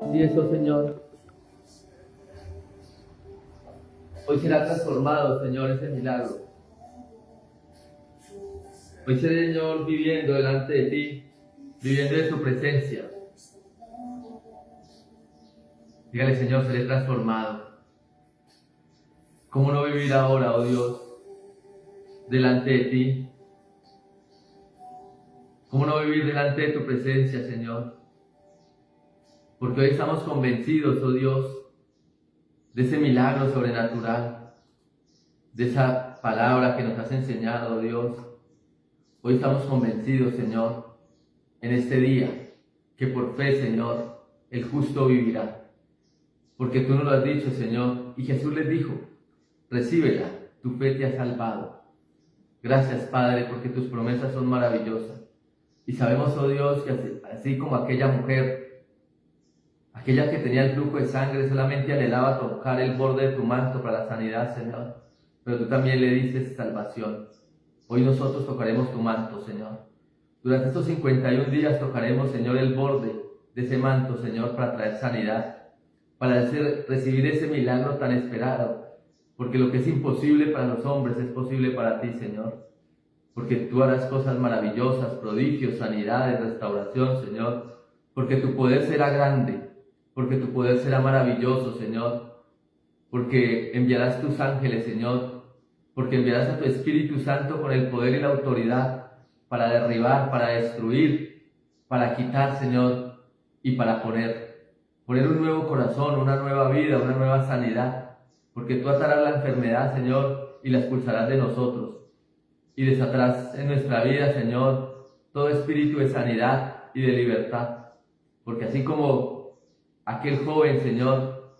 Y eso, Señor, hoy será transformado, Señor, ese milagro. Hoy seré, Señor, viviendo delante de ti, viviendo de tu presencia. Dígale, Señor, seré transformado. ¿Cómo no vivir ahora, oh Dios, delante de ti? ¿Cómo no vivir delante de tu presencia, Señor? Porque hoy estamos convencidos, oh Dios, de ese milagro sobrenatural, de esa palabra que nos has enseñado, oh Dios. Hoy estamos convencidos, Señor, en este día, que por fe, Señor, el justo vivirá. Porque tú nos lo has dicho, Señor, y Jesús les dijo, recíbela, tu fe te ha salvado. Gracias, Padre, porque tus promesas son maravillosas. Y sabemos, oh Dios, que así como aquella mujer, aquella que tenía el flujo de sangre, solamente anhelaba tocar el borde de tu manto para la sanidad, Señor. Pero tú también le dices salvación. Hoy nosotros tocaremos tu manto, Señor. Durante estos 51 días tocaremos, Señor, el borde de ese manto, Señor, para traer sanidad, para recibir ese milagro tan esperado. Porque lo que es imposible para los hombres es posible para ti, Señor. Porque tú harás cosas maravillosas, prodigios, sanidades, restauración, Señor. Porque tu poder será grande, porque tu poder será maravilloso, Señor. Porque enviarás tus ángeles, Señor. Porque enviarás a tu Espíritu Santo con el poder y la autoridad para derribar, para destruir, para quitar, Señor, y para poner un nuevo corazón, una nueva vida, una nueva sanidad. Porque tú atarás la enfermedad, Señor, y la expulsarás de nosotros. Y desatarás en nuestra vida, Señor, todo espíritu de sanidad y de libertad. Porque así como aquel joven, Señor,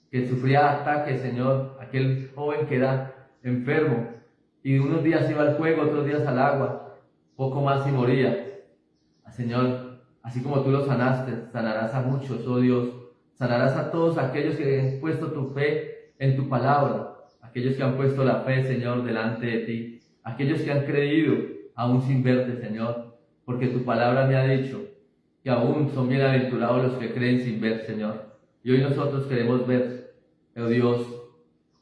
que sufría ataques, Señor, aquel joven que era enfermo, y unos días iba al fuego, otros días al agua, poco más y moría. Señor, así como tú lo sanaste, sanarás a muchos, oh Dios, sanarás a todos aquellos que han puesto tu fe en tu palabra, aquellos que han puesto la fe, Señor, delante de ti, aquellos que han creído aún sin verte, Señor, porque tu palabra me ha dicho que aún son bienaventurados los que creen sin ver, Señor. Y hoy nosotros queremos ver, oh Dios,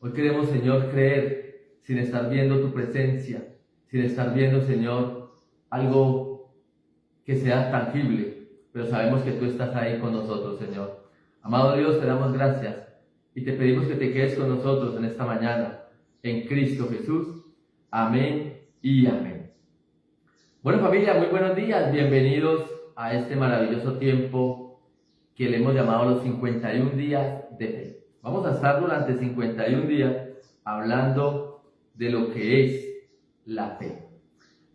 hoy queremos, Señor, creer sin estar viendo tu presencia, sin estar viendo, Señor, algo que sea tangible, pero sabemos que tú estás ahí con nosotros, Señor. Amado Dios, te damos gracias y te pedimos que te quedes con nosotros en esta mañana, en Cristo Jesús. Amén y amén. Bueno, familia, muy buenos días, bienvenidos a este maravilloso tiempo que le hemos llamado los 51 días de fe. Vamos a estar durante 51 días hablando de lo que es la fe.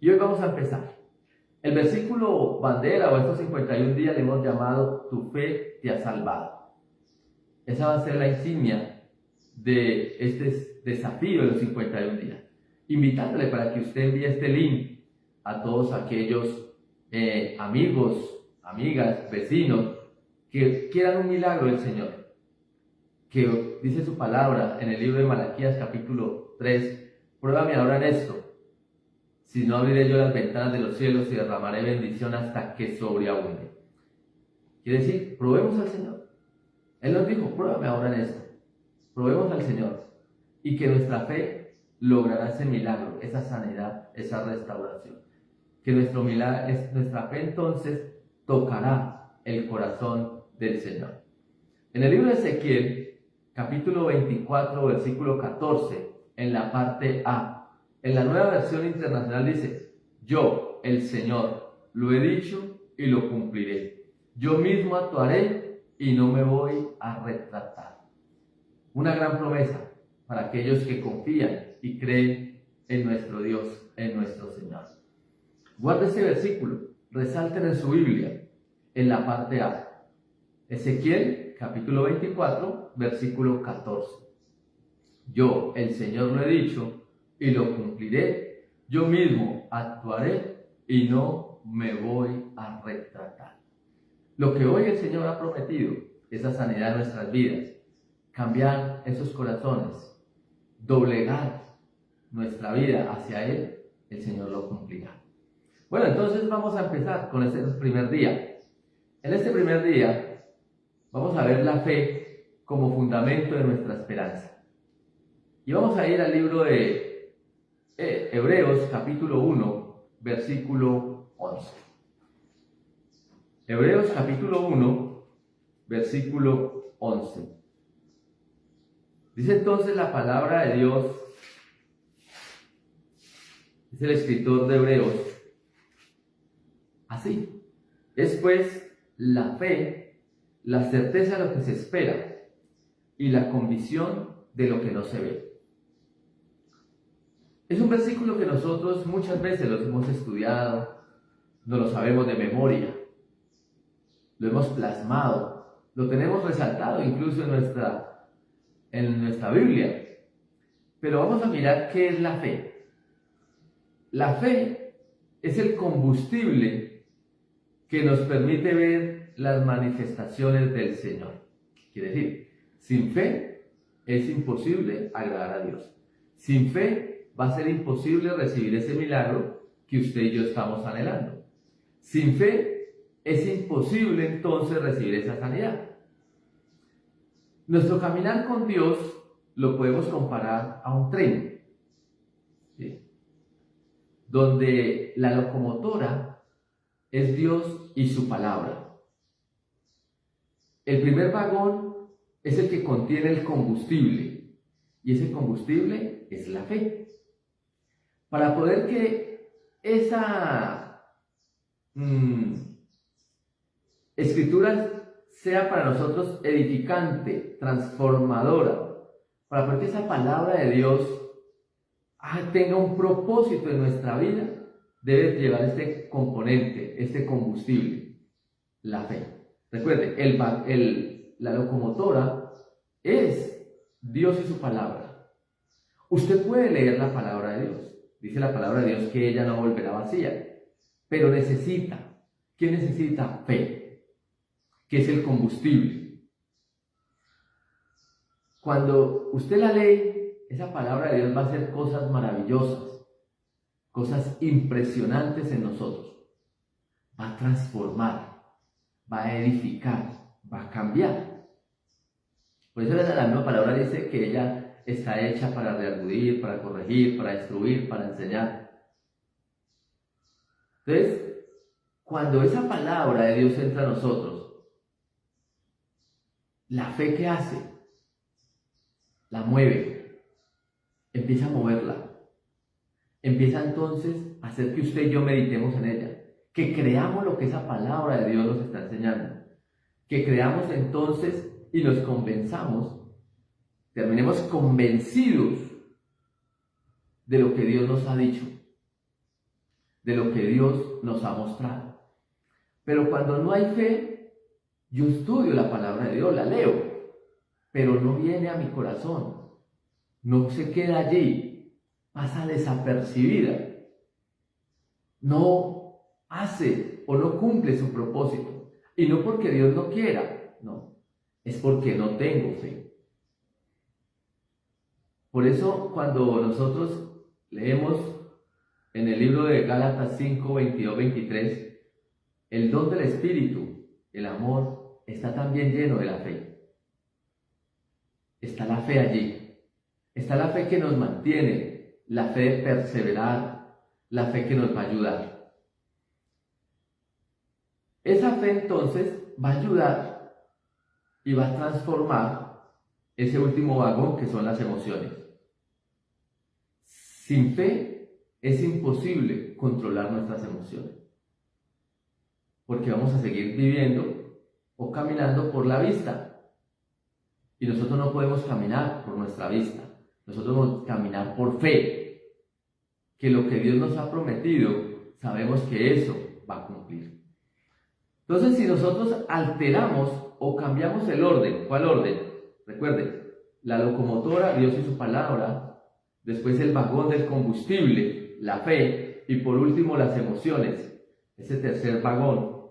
Y hoy vamos a empezar. El versículo bandera o estos 51 días le hemos llamado tu fe te ha salvado. Esa va a ser la insignia de este desafío de los 51 días. Invitándole para que usted envíe este link a todos aquellos amigos, amigas, vecinos que quieran un milagro del Señor. Que dice su palabra en el libro de Malaquías capítulo 3, pruébame ahora en esto. Si no, abriré yo las ventanas de los cielos y derramaré bendición hasta que sobreabunde. Quiere decir, probemos al Señor. Él nos dijo, pruébame ahora en esto. Probemos al Señor. Y que nuestra fe logrará ese milagro, esa sanidad, esa restauración. Que nuestra fe entonces tocará el corazón del Señor. En el libro de Ezequiel, capítulo 24, versículo 14, en la parte A, en la Nueva Versión Internacional dice, yo, el Señor, lo he dicho y lo cumpliré. Yo mismo actuaré y no me voy a retratar. Una gran promesa para aquellos que confían y creen en nuestro Dios, en nuestro Señor. Guarda este versículo, resalten en su Biblia, en la parte A. Ezequiel, capítulo 24, versículo 14. Yo, el Señor, lo he dicho y lo cumpliré, yo mismo actuaré y no me voy a retratar. Lo que hoy el Señor ha prometido, esa sanidad en nuestras vidas, cambiar esos corazones, doblegar nuestra vida hacia Él, el Señor lo cumplirá. Bueno, entonces vamos a empezar con este primer día. En este primer día vamos a ver la fe como fundamento de nuestra esperanza. Y vamos a ir al libro de Hebreos capítulo 1, versículo 11. Hebreos capítulo 1, versículo 11. Dice entonces la palabra de Dios, dice el escritor de Hebreos, así: es pues la fe, la certeza de lo que se espera y la convicción de lo que no se ve. Es un versículo que nosotros muchas veces lo hemos estudiado, no lo sabemos de memoria, lo hemos plasmado, lo tenemos resaltado incluso en nuestra Biblia. Pero vamos a mirar qué es la fe. La fe es el combustible que nos permite ver las manifestaciones del Señor. Quiere decir, sin fe es imposible agradar a Dios. Sin fe va a ser imposible recibir ese milagro que usted y yo estamos anhelando. Sin fe es imposible entonces recibir esa sanidad. Nuestro caminar con Dios lo podemos comparar a un tren, ¿sí?, donde la locomotora es Dios y su palabra. El primer vagón es el que contiene el combustible, y ese combustible es la fe. Para poder que esa escritura sea para nosotros edificante, transformadora, para poder que esa palabra de Dios tenga un propósito en nuestra vida, debe llevar este componente, este combustible, la fe. Recuerde, la locomotora es Dios y su palabra. Usted puede leer la palabra de Dios. Dice la palabra de Dios que ella no volverá vacía, pero necesita, ¿qué necesita? Fe, que es el combustible. Cuando usted la lee, esa palabra de Dios va a hacer cosas maravillosas, cosas impresionantes en nosotros. Va a transformar, va a edificar, va a cambiar. Por eso la misma palabra dice que ella está hecha para redarguir, para corregir, para instruir, para enseñar. Entonces, cuando esa palabra de Dios entra a nosotros, la fe que hace, la mueve, empieza a moverla, empieza entonces a hacer que usted y yo meditemos en ella, que creamos lo que esa palabra de Dios nos está enseñando, que creamos entonces y nos convenzamos, terminemos convencidos de lo que Dios nos ha dicho, de lo que Dios nos ha mostrado. Pero cuando no hay fe, yo estudio la palabra de Dios, la leo, pero no viene a mi corazón, no se queda allí, pasa desapercibida, no hace o no cumple su propósito. Y no porque Dios no quiera, no, es porque no tengo fe. Por eso cuando nosotros leemos en el libro de Gálatas 5, 22, 23, el don del Espíritu, el amor, está también lleno de la fe. Está la fe allí. Está la fe que nos mantiene, la fe de perseverar, la fe que nos va a ayudar. Esa fe entonces va a ayudar y va a transformar ese último vagón que son las emociones. Sin fe es imposible controlar nuestras emociones, porque vamos a seguir viviendo o caminando por la vista, y nosotros no podemos caminar por nuestra vista, nosotros debemos caminar por fe, que lo que Dios nos ha prometido, sabemos que eso va a cumplir. Entonces, si nosotros alteramos o cambiamos el orden, ¿cuál orden? Recuerden, la locomotora, Dios y su palabra, después el vagón del combustible, la fe, y por último las emociones, ese tercer vagón.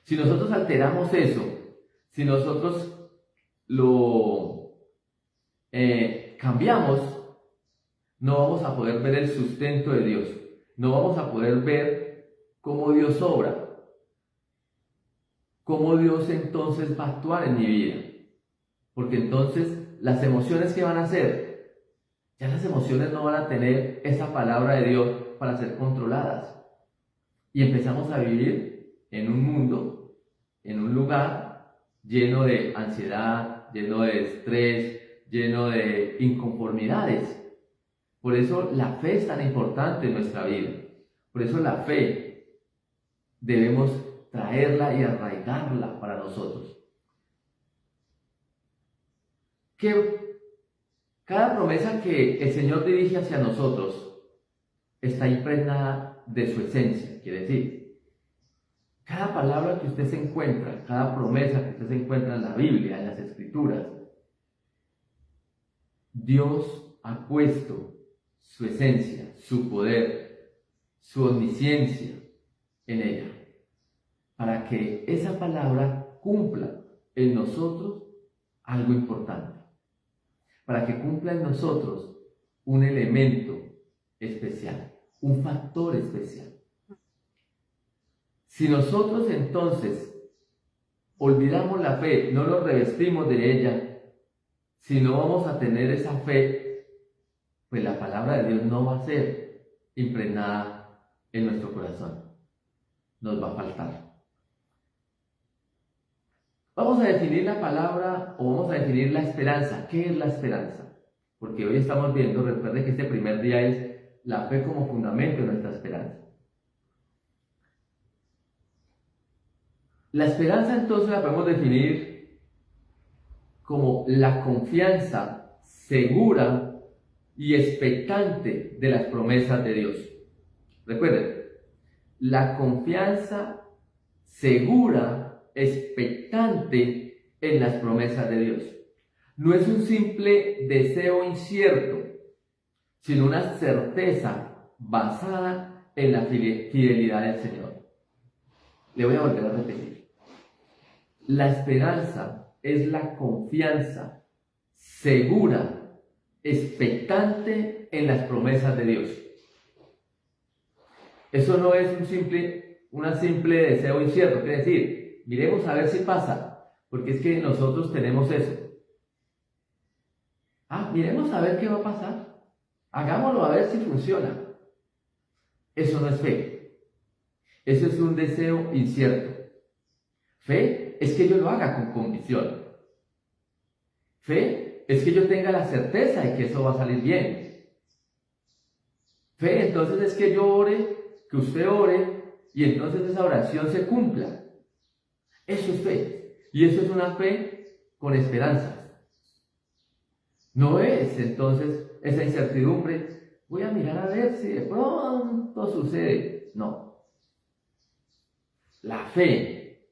Si nosotros alteramos eso, si nosotros lo cambiamos, no vamos a poder ver el sustento de Dios, no vamos a poder ver cómo Dios obra, ¿cómo Dios entonces va a actuar en mi vida? Porque entonces las emociones que van a hacer, ya las emociones no van a tener esa palabra de Dios para ser controladas. Y empezamos a vivir en un mundo, en un lugar lleno de ansiedad, lleno de estrés, lleno de inconformidades. Por eso la fe es tan importante en nuestra vida. Por eso la fe debemos traerla y arraigarla para nosotros. Que cada promesa que el Señor dirige hacia nosotros está impregnada de su esencia. Quiere decir, cada palabra que usted se encuentra, cada promesa que usted se encuentra en la Biblia, en las Escrituras, Dios ha puesto su esencia, su poder, su omnisciencia en ella, para que esa palabra cumpla en nosotros algo importante, para que cumpla en nosotros un elemento especial, un factor especial. Si nosotros entonces olvidamos la fe, no nos revestimos de ella, si no vamos a tener esa fe, pues la palabra de Dios no va a ser impregnada en nuestro corazón. Nos va a faltar. Vamos a definir la palabra o vamos a definir la esperanza. ¿Qué es la esperanza? Porque hoy estamos viendo, recuerden que este primer día es la fe como fundamento de nuestra esperanza. La esperanza entonces la podemos definir como la confianza segura y expectante de las promesas de Dios. Recuerden, la confianza segura, expectante en las promesas de Dios. No es un simple deseo incierto, sino una certeza basada en la fidelidad del Señor. Le voy a volver a repetir. La esperanza es la confianza segura, expectante en las promesas de Dios. Eso no es un simple deseo incierto, quiere decir, miremos a ver si pasa, porque es que nosotros tenemos eso. Miremos a ver qué va a pasar, hagámoslo a ver si funciona. Eso no es fe, eso es un deseo incierto. Fe es que yo lo haga con convicción. Fe es que yo tenga la certeza de que eso va a salir bien. Fe entonces es que yo ore, que usted ore, y entonces esa oración se cumpla. Eso es fe. Y eso es una fe con esperanzas. No es entonces esa incertidumbre, voy a mirar a ver si de pronto sucede. No. La fe,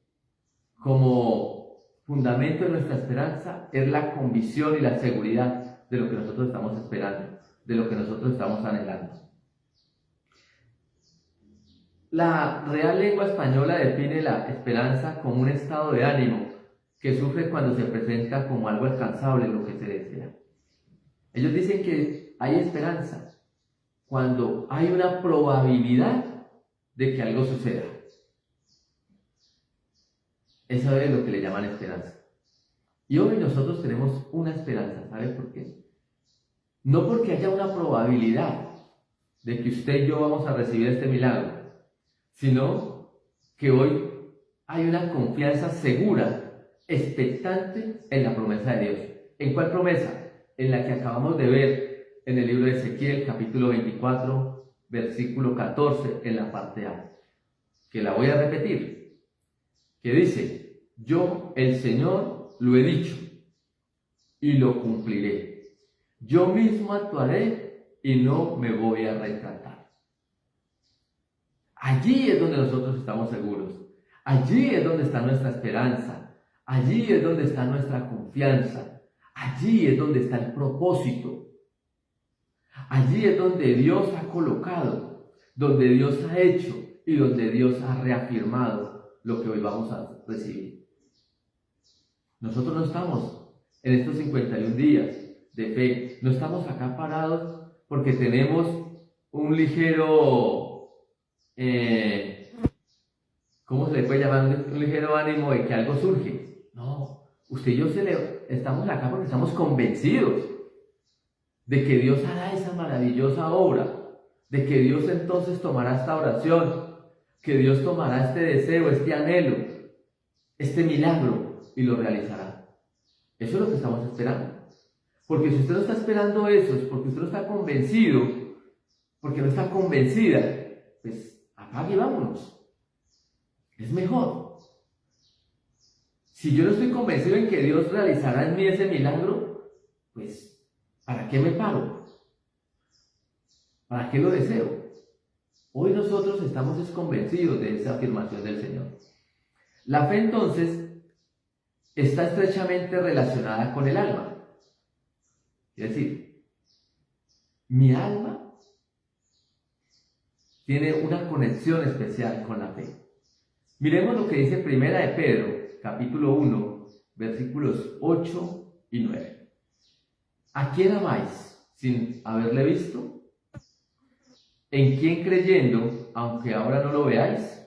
como fundamento de nuestra esperanza, es la convicción y la seguridad de lo que nosotros estamos esperando, de lo que nosotros estamos anhelando. La Real Lengua Española define la esperanza como un estado de ánimo que surge cuando se presenta como algo alcanzable lo que se desea. Ellos dicen que hay esperanza cuando hay una probabilidad de que algo suceda. Eso es lo que le llaman esperanza. Y hoy nosotros tenemos una esperanza, ¿sabe por qué? No porque haya una probabilidad de que usted y yo vamos a recibir este milagro, sino que hoy hay una confianza segura, expectante en la promesa de Dios. ¿En cuál promesa? En la que acabamos de ver en el libro de Ezequiel, capítulo 24, versículo 14, en la parte A, que la voy a repetir, que dice: yo, el Señor, lo he dicho y lo cumpliré. Yo mismo actuaré y no me voy a retratar. Allí es donde nosotros estamos seguros. Allí es donde está nuestra esperanza. Allí es donde está nuestra confianza. Allí es donde está el propósito. Allí es donde Dios ha colocado, donde Dios ha hecho y donde Dios ha reafirmado lo que hoy vamos a recibir. Nosotros no estamos en estos 51 días de fe, no estamos acá parados porque tenemos un ligero ¿cómo se le puede llamar un ligero ánimo de que algo surge? No, usted y yo estamos acá porque estamos convencidos de que Dios hará esa maravillosa obra, de que Dios entonces tomará esta oración, que Dios tomará este deseo, este anhelo, este milagro y lo realizará. Eso es lo que estamos esperando. Porque si usted no está esperando eso, es porque usted no está convencido, porque no está convencida, pues apague y vámonos. Es mejor. Si yo no estoy convencido en que Dios realizará en mí ese milagro, pues ¿para qué me paro? ¿Para qué lo deseo? Hoy nosotros estamos convencidos de esa afirmación del Señor. La fe entonces está estrechamente relacionada con el alma. Es decir, mi alma tiene una conexión especial con la fe. Miremos lo que dice Primera de Pedro, capítulo 1, versículos 8 y 9. ¿A quién amáis sin haberle visto? ¿En quién creyendo, aunque ahora no lo veáis,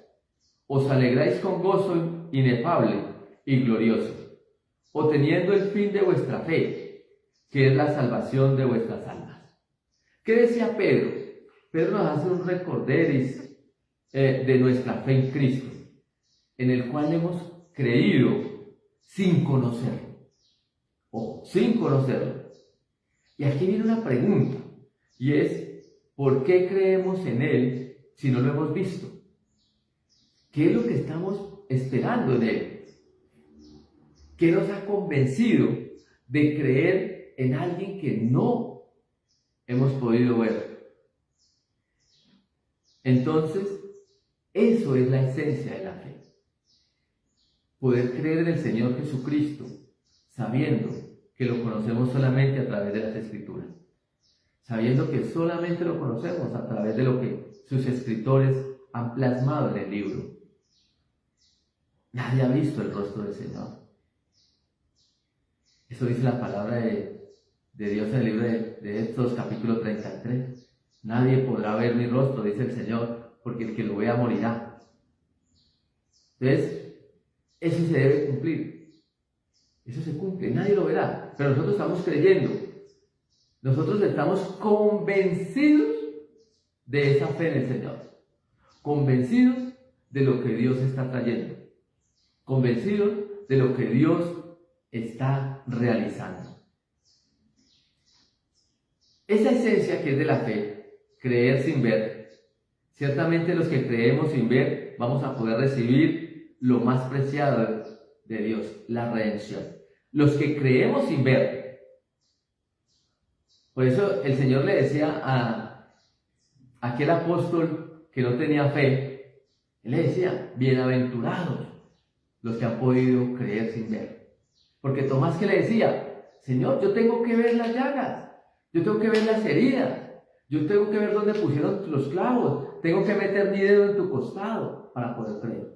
os alegráis con gozo inefable y glorioso, obteniendo el fin de vuestra fe, que es la salvación de vuestras almas? ¿Qué decía Pedro? Pedro nos hace un recorderis de nuestra fe en Cristo, en el cual hemos creído sin conocerlo, o sin conocerlo. Y aquí viene una pregunta, y es, ¿por qué creemos en Él si no lo hemos visto? ¿Qué es lo que estamos esperando en Él? ¿Qué nos ha convencido de creer en alguien que no hemos podido ver? Entonces, eso es la esencia de la fe. Poder creer en el Señor Jesucristo, sabiendo que lo conocemos solamente a través de las Escrituras. Sabiendo que solamente lo conocemos a través de lo que sus escritores han plasmado en el libro. Nadie ha visto el rostro del Señor. Eso dice la palabra de Dios en el libro de Éxodo, capítulo 33. Nadie podrá ver mi rostro, dice el Señor, porque el que lo vea morirá. Entonces, eso se debe cumplir. Eso se cumple, nadie lo verá, pero nosotros estamos creyendo. Nosotros estamos convencidos de esa fe en el Señor, convencidos de lo que Dios está trayendo, convencidos de lo que Dios está realizando. Esa esencia que es de la fe, creer sin ver, ciertamente los que creemos sin ver vamos a poder recibir lo más preciado de Dios, la redención. Los que creemos sin ver. Por eso el Señor le decía a aquel apóstol que no tenía fe, él le decía, bienaventurados los que han podido creer sin ver. Porque Tomás, que le decía, Señor, yo tengo que ver las llagas, yo tengo que ver las heridas, yo tengo que ver dónde pusieron los clavos, tengo que meter mi dedo en tu costado para poder creer.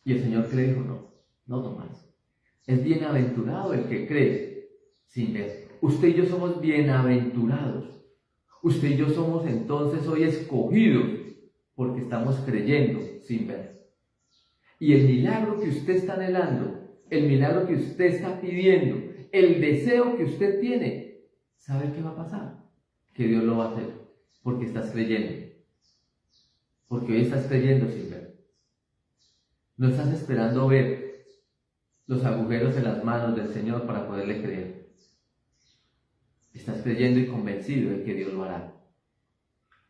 Y el Señor le dijo, no Tomás, es bienaventurado el que cree sin ver. Usted y yo somos bienaventurados. Usted y yo somos entonces hoy escogidos porque estamos creyendo sin ver. Y el milagro que usted está anhelando, el milagro que usted está pidiendo, el deseo que usted tiene, ¿sabe qué va a pasar? Que Dios lo va a hacer porque estás creyendo. Porque hoy estás creyendo sin ver. No estás esperando ver los agujeros en las manos del Señor para poderle creer. Estás creyendo y convencido de que Dios lo hará.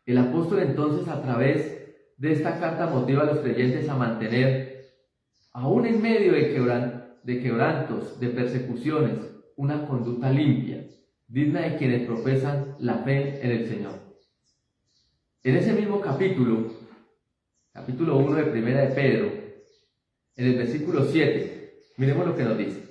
El apóstol entonces, a través de esta carta, motiva a los creyentes a mantener, aún en medio de quebrantos, de persecuciones, una conducta limpia, digna de quienes profesan la fe en el Señor. En ese mismo capítulo 1 de Primera de Pedro, en el versículo 7, miremos lo que nos dice.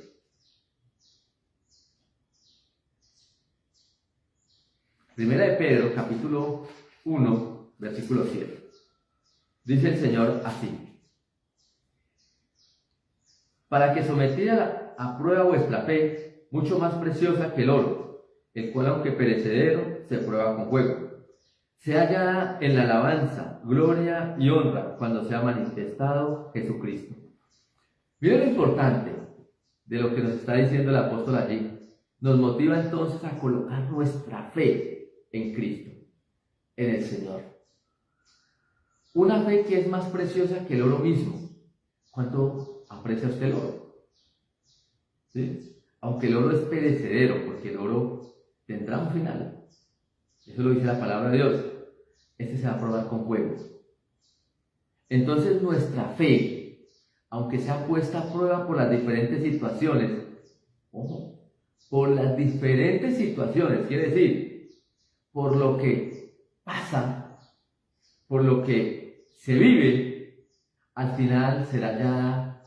Primera de Pedro, capítulo 1, versículo 7. Dice el Señor así: para que sometida a prueba vuestra fe, mucho más preciosa que el oro, el cual aunque perecedero, se prueba con fuego, se halla en la alabanza, gloria y honra cuando sea manifestado Jesucristo. Miren lo importante de lo que nos está diciendo el apóstol allí. Nos motiva entonces a colocar nuestra fe en Cristo, en el Señor. Una fe que es más preciosa que el oro mismo. ¿Cuánto aprecia usted el oro? ¿Sí? Aunque el oro es perecedero, porque el oro tendrá un final. Eso lo dice la palabra de Dios. Este se va a probar con fuego. Entonces nuestra fe, aunque sea puesta a prueba por las diferentes situaciones, ojo, por las diferentes situaciones, quiere decir, por lo que pasa, por lo que se vive, al final será hallada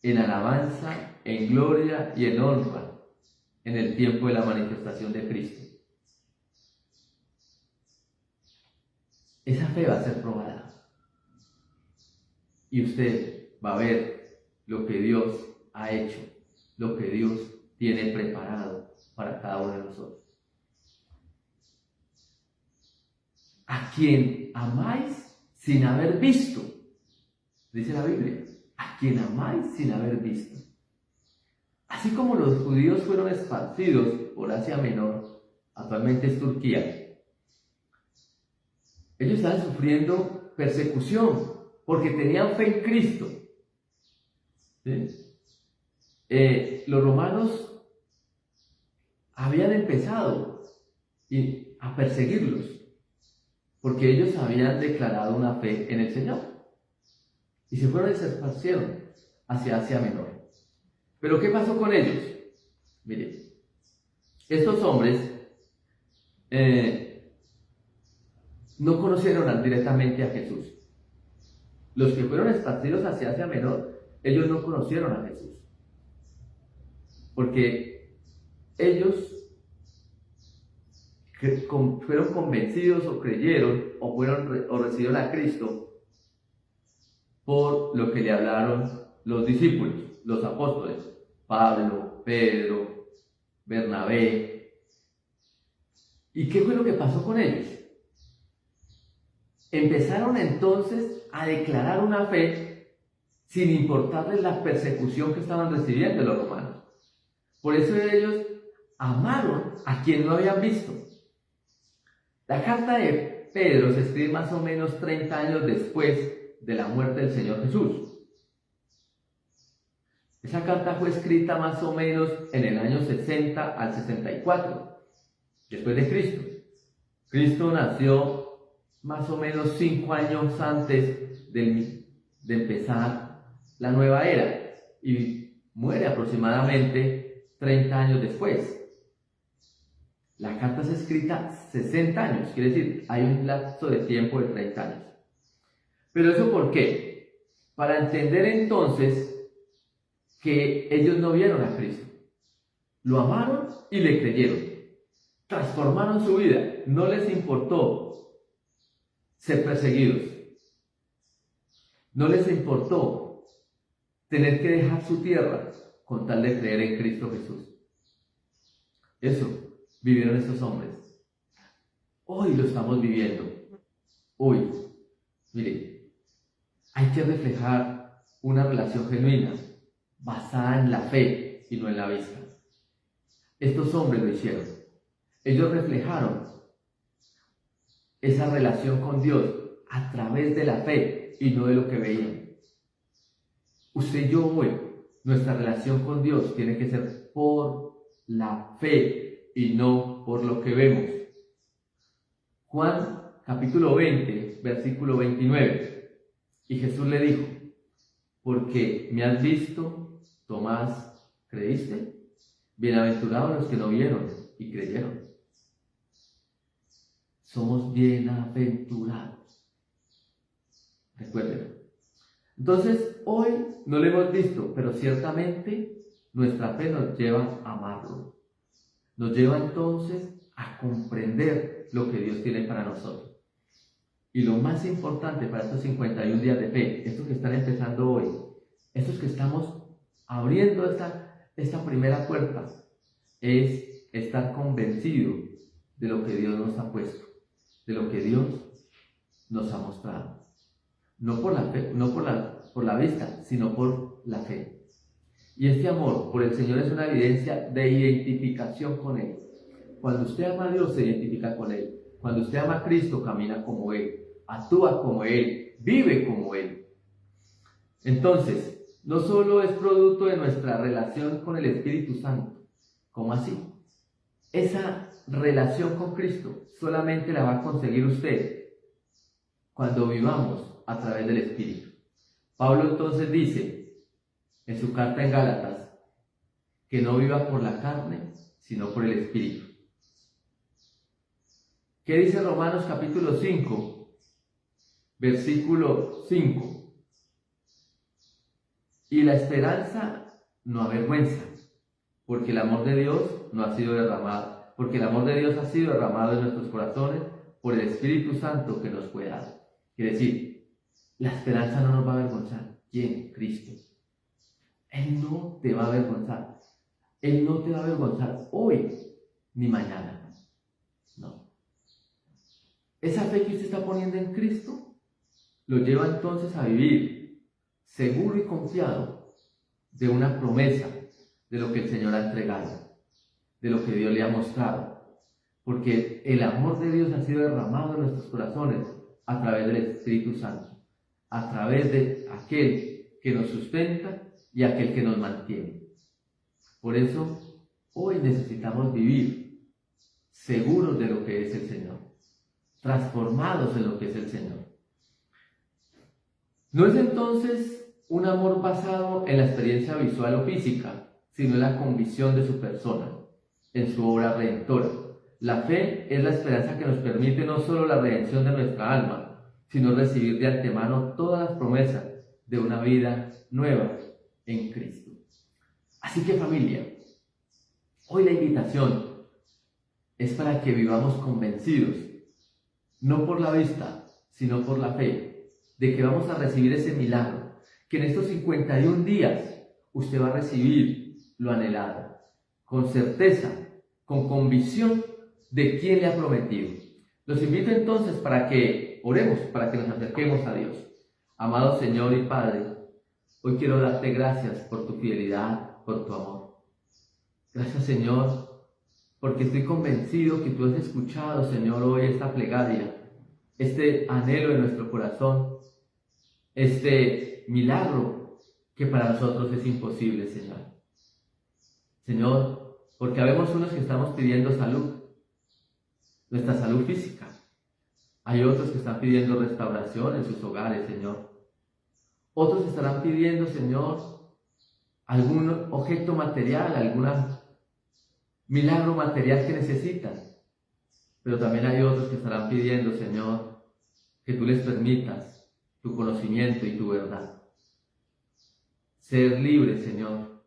en alabanza, en gloria y en honra en el tiempo de la manifestación de Cristo. Esa fe va a ser probada. Y usted va a ver lo que Dios ha hecho, lo que Dios tiene preparado para cada uno de nosotros. A quien amáis sin haber visto, dice la Biblia, a quien amáis sin haber visto. Así como los judíos fueron esparcidos por Asia Menor, actualmente es Turquía, ellos estaban sufriendo persecución porque tenían fe en Cristo. ¿Sí? Los romanos habían empezado a perseguirlos porque ellos habían declarado una fe en el Señor y se fueron y se esparcieron hacia Asia Menor. ¿Pero qué pasó con ellos? Miren, estos hombres no conocieron directamente a Jesús. Los que fueron esparcidos hacia Asia Menor, ellos no conocieron a Jesús. Porque ellos fueron convencidos o creyeron o recibieron a Cristo por lo que le hablaron los discípulos, los apóstoles, Pablo, Pedro, Bernabé. ¿Y qué fue lo que pasó con ellos? Empezaron entonces a declarar una fe sin importarles la persecución que estaban recibiendo los romanos. Por eso ellos amaron a quien no habían visto. La carta de Pedro se escribe más o menos 30 años después de la muerte del Señor Jesús. Esa carta fue escrita más o menos en el año 60 al 64, después de Cristo. Cristo nació más o menos 5 años antes de empezar la nueva era y muere aproximadamente 30 años después. La carta es escrita 60 años, quiere decir, hay un lapso de tiempo de 30 años. ¿Pero eso por qué? Para entender entonces que ellos no vieron a Cristo. Lo amaron y le creyeron. Transformaron su vida. No les importó ser perseguidos. No les importó tener que dejar su tierra con tal de creer en Cristo Jesús. Eso vivieron estos hombres. Hoy lo estamos viviendo. Hoy, mire, hay que reflejar una relación genuina, basada en la fe y no en la vista. Estos hombres lo hicieron. Ellos reflejaron esa relación con Dios a través de la fe y no de lo que veían. Usted y yo hoy, nuestra relación con Dios tiene que ser por la fe y no por lo que vemos. Juan capítulo 20, versículo 29. Y Jesús le dijo: porque me has visto, Tomás, ¿creíste? Bienaventurados los que no vieron y creyeron. Somos bienaventurados. Recuérdenlo. Entonces, hoy no lo hemos visto, pero ciertamente nuestra fe nos lleva a amarlo. Nos lleva entonces a comprender lo que Dios tiene para nosotros. Y lo más importante para estos 51 días de fe, estos que están empezando hoy, estos que estamos abriendo esta primera puerta, es estar convencido de lo que Dios nos ha puesto. de lo que Dios nos ha mostrado. No por la fe, no por la vista, sino por la fe. Y este amor por el Señor es una evidencia de identificación con Él. Cuando usted ama a Dios, se identifica con Él. Cuando usted ama a Cristo, camina como Él, actúa como Él, vive como Él. Entonces, no solo es producto de nuestra relación con el Espíritu Santo. ¿Cómo así? Esa relación con Cristo solamente la va a conseguir usted cuando vivamos a través del Espíritu. Pablo entonces dice en su carta en Gálatas que no viva por la carne, sino por el Espíritu. ¿Qué dice Romanos capítulo 5, versículo 5? Y la esperanza no avergüenza, porque el amor de Dios no ha sido derramado, porque el amor de Dios ha sido derramado en nuestros corazones por el Espíritu Santo que nos fue dado. Quiere decir, la esperanza no nos va a avergonzar. ¿Quién? Cristo. Él no te va a avergonzar. Él no te va a avergonzar hoy ni mañana. No. Esa fe que usted está poniendo en Cristo lo lleva entonces a vivir seguro y confiado de una promesa de lo que el Señor ha entregado, de lo que Dios le ha mostrado, porque el amor de Dios ha sido derramado en nuestros corazones a través del Espíritu Santo, a través de aquel que nos sustenta y aquel que nos mantiene. Por eso, hoy necesitamos vivir seguros de lo que es el Señor, transformados en lo que es el Señor. No es entonces un amor basado en la experiencia visual o física, sino en la convicción de su persona, en su obra redentora. La fe es la esperanza que nos permite no solo la redención de nuestra alma, sino recibir de antemano todas las promesas de una vida nueva en Cristo. Así que familia, hoy la invitación es para que vivamos convencidos, no por la vista, sino por la fe, de que vamos a recibir ese milagro, que en estos 51 días usted va a recibir lo anhelado, con certeza, con convicción de quién le ha prometido. Los invito entonces para que oremos, para que nos acerquemos a Dios. Amado Señor y Padre, hoy quiero darte gracias por tu fidelidad, por tu amor. Gracias, Señor, porque estoy convencido que tú has escuchado, Señor, hoy esta plegaria, este anhelo de nuestro corazón, este milagro que para nosotros es imposible, Señor. Señor, porque habemos unos que estamos pidiendo salud, nuestra salud física. Hay otros que están pidiendo restauración en sus hogares, Señor. Otros estarán pidiendo, Señor, algún objeto material, algún milagro material que necesitan. Pero también hay otros que estarán pidiendo, Señor, que tú les permitas tu conocimiento y tu verdad. Ser libres, Señor,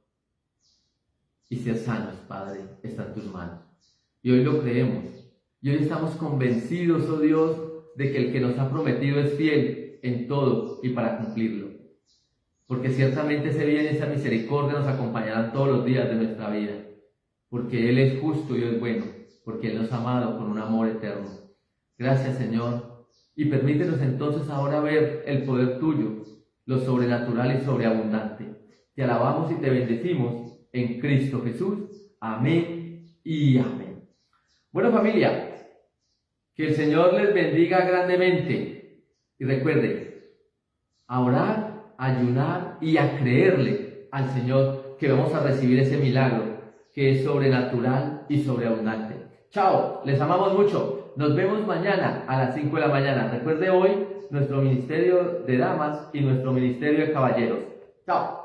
y ser sanos, Padre, está en tus manos. Y hoy lo creemos. Y hoy estamos convencidos, oh Dios, de que el que nos ha prometido es fiel en todo y para cumplirlo. Porque ciertamente ese bien y esa misericordia nos acompañarán todos los días de nuestra vida. Porque Él es justo y es bueno. Porque Él nos ha amado con un amor eterno. Gracias, Señor. Y permítenos entonces ahora ver el poder tuyo, lo sobrenatural y sobreabundante. Te alabamos y te bendecimos en Cristo Jesús. Amén y amén. Bueno, familia, que el Señor les bendiga grandemente. Y recuerden, a orar, a ayunar y a creerle al Señor que vamos a recibir ese milagro que es sobrenatural y sobreabundante. Chao, les amamos mucho. Nos vemos mañana a las 5 de la mañana. Recuerde hoy nuestro ministerio de damas y nuestro ministerio de caballeros. Chao.